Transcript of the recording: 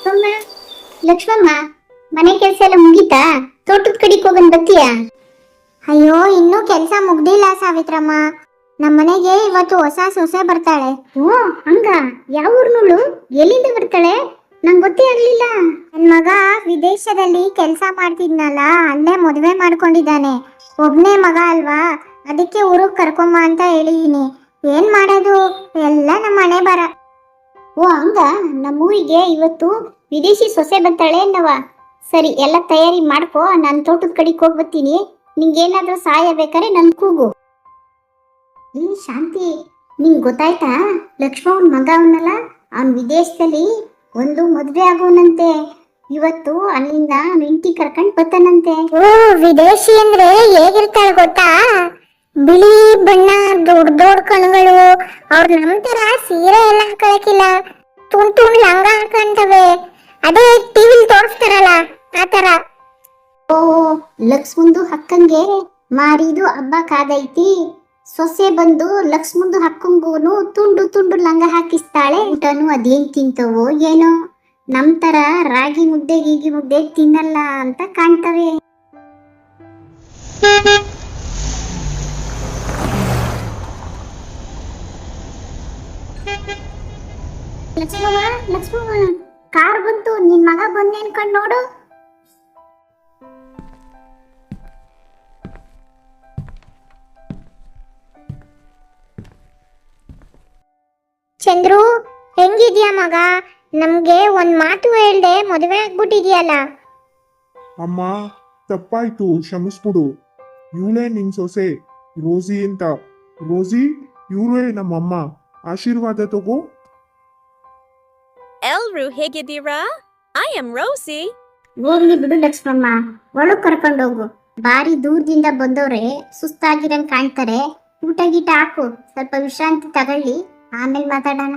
ಅಮ್ಮ, ಲಕ್ಷ್ಮಮ್ಮ, ಮನೆ ಕೆಲಸ ಎಲ್ಲ ಮುಗೀತಾ? ತೋಟದ ಕಡೆಗೆ ಹೋಗನ್ ಬತ್ತೀಯಾ? ಅಯ್ಯೋ, ಇನ್ನೂ ಕೆಲಸ ಮುಗ್ದಿಲ್ಲ ಸಾವಿತ್ರಮ್ಮ. ನಮ್ಮನೆಗೆ ಇವತ್ತು ಹೊಸ ಸೊಸೆ ಬರ್ತಾಳೆ. ಓ ಹಂಗ? ಯಾವ ಊರ್ನೋಳು? ಎಲ್ಲಿಂದ ಬರ್ತಾಳೆ? ನಂಗೆ ಗೊತ್ತೇ ಆಗ್ಲಿಲ್ಲ. ನನ್ ಮಗ ವಿದೇಶದಲ್ಲಿ ಕೆಲಸ ಮಾಡ್ತಿದ್ನಲ್ಲ, ಅಲ್ಲೇ ಮದುವೆ ಮಾಡ್ಕೊಂಡಿದ್ದಾನೆ. ಒಬ್ನೇ ಮಗ ಅಲ್ವಾ, ಅದಕ್ಕೆ ಊರಿಗೆ ಕರ್ಕೊಂಬ ಅಂತ ಹೇಳಿದೀನಿ. ಏನ್ ಮಾಡೋದು, ಎಲ್ಲ ನಮ್ಮ ಮನೆ ಬರ. ಓ ಹಂಗ? ನಮ್ಮೂರಿಗೆ ಇವತ್ತು ವಿದೇಶಿ ಸೊಸೆ ಬರ್ತಾಳೆ ಅನ್ನವ. ಸರಿ, ಎಲ್ಲ ತಯಾರಿ ಮಾಡ್ಕೋ, ನಾನು ತೋಟದ ಕಡೆಗೆ ಹೋಗಿ ಬರ್ತೀನಿ. ನಿಂಗೇನಾದ್ರೂ ಸಹಾಯ ಬೇಕಾದ್ರೆ ನನ್ ಕೂಗು. ಶಾಂತಿ, ನಿಂಗೆ ಗೊತ್ತಾಯ್ತಾ? ಲಕ್ಷ್ಮಣ್ ಮಗ ಅವನಲ್ಲ, ಅವನ್ ವಿದೇಶದಲ್ಲಿ ಒಂದು ಮದ್ವೆ ಆಗೋನಂತೆ. ಇವತ್ತು ಅಲ್ಲಿಂದ ಹೆಂಡತಿ ಕರ್ಕೊಂಡ್ ಬರ್ತಾನಂತೆ. ಓ, ವಿದೇಶಿ ಅಂದ್ರೆ ಹೇಗಿರ್ತಾಳೆ ಗೊತ್ತಾ? ಬಿಳಿ ಬಣ್ಣ, ದೊಡ್ಡ ದೊಡ್ಡ ಕಣ್ಗಳು. ಅವ್ರು ನಮ್ ತರ ಸೀರೆ ಎಲ್ಲ ಹಾಕೊಳಕಿಲ್ಲ, ತುಂಡ್ ತುಂಡ್ ಲಂಗ ಹಾಕೊಂತವೆ. ಅದೇ ಟಿವಿಲ್ ತೋರಿಸ್ತಾರಲ್ಲ ಆ ತರ. ಓ, ಲಕ್ಷ್ಮಂದು ಹಕ್ಕಂಗೆ ಮಾರಿದು ಹಬ್ಬ ಕಾದೈತಿ. ಸೊಸೆ ಬಂದು ಲಕ್ಷ್ಮಂದು ಹಕ್ಕಂಗೂನು ತುಂಡು ತುಂಡು ಲಂಗ ಹಾಕಿಸ್ತಾಳೆ. ಊಟನು ಅದೇನ್ ತಿಂತವೋ ಏನೋ, ನಮ್ ತರ ರಾಗಿ ಮುದ್ದೆ ಗೀಗಿ ಮುದ್ದೆ ತಿನ್ನಲ್ಲ ಅಂತ ಕಾಣ್ತವೆ. ಲಕ್ಷ್ಮವ್ವ, ಲಕ್ಷ್ಮವ್ವ, ಕಾರ್ ಬಂತು. ನಿನ್ ಮಗ ಬಂದೆ ಅನ್ಕೊಂಡ್ ನೋಡು. ಚಂದ್ರು, ಹೆಂಗಿದ್ಯಾ ಮಗ? ನಮ್ಗೆ ಒಂದ್ ಮಾತು ಹೇಳ್ದೆ ಮದುವೆ ಆಗ್ಬಿಟ್ಟಿದ್ಯಲ್ಲ. ಅಮ್ಮ, ತಪ್ಪಾಯ್ತು, ಕ್ಷಮಿಸ್ಬಿಡು. ಇವಳೇ ನಿನ್ ಸೊಸೆ ರೋಸಿ ಅಂತ. ರೋಸಿ, ಇವಳೇ ನಮ್ಮಮ್ಮ. ಆಶೀರ್ವಾದ ತಗೋ. ಎಲ್ರು ಹೇಗಿದ್ದೀರಾ? ಐ ಆಮ್ ರೋಸಿ. ಹೋಗ್ಲಿ ಬಿಡು ಲಕ್ಷ್ಮಮ್ಮ, ಒಳಗ್ ಕರ್ಕೊಂಡೋಗು. ಬಾರಿ ದೂರದಿಂದ ಬಂದವ್ರೆ, ಸುಸ್ತಾಗಿರಂಗ್ ಕಾಣ್ತಾರೆ. ಊಟ ಗೀಟ ಹಾಕು, ಸ್ವಲ್ಪ ವಿಶ್ರಾಂತಿ ತಗೊಳ್ಳಿ, ಆಮೇಲೆ ಮಾತಾಡೋಣ.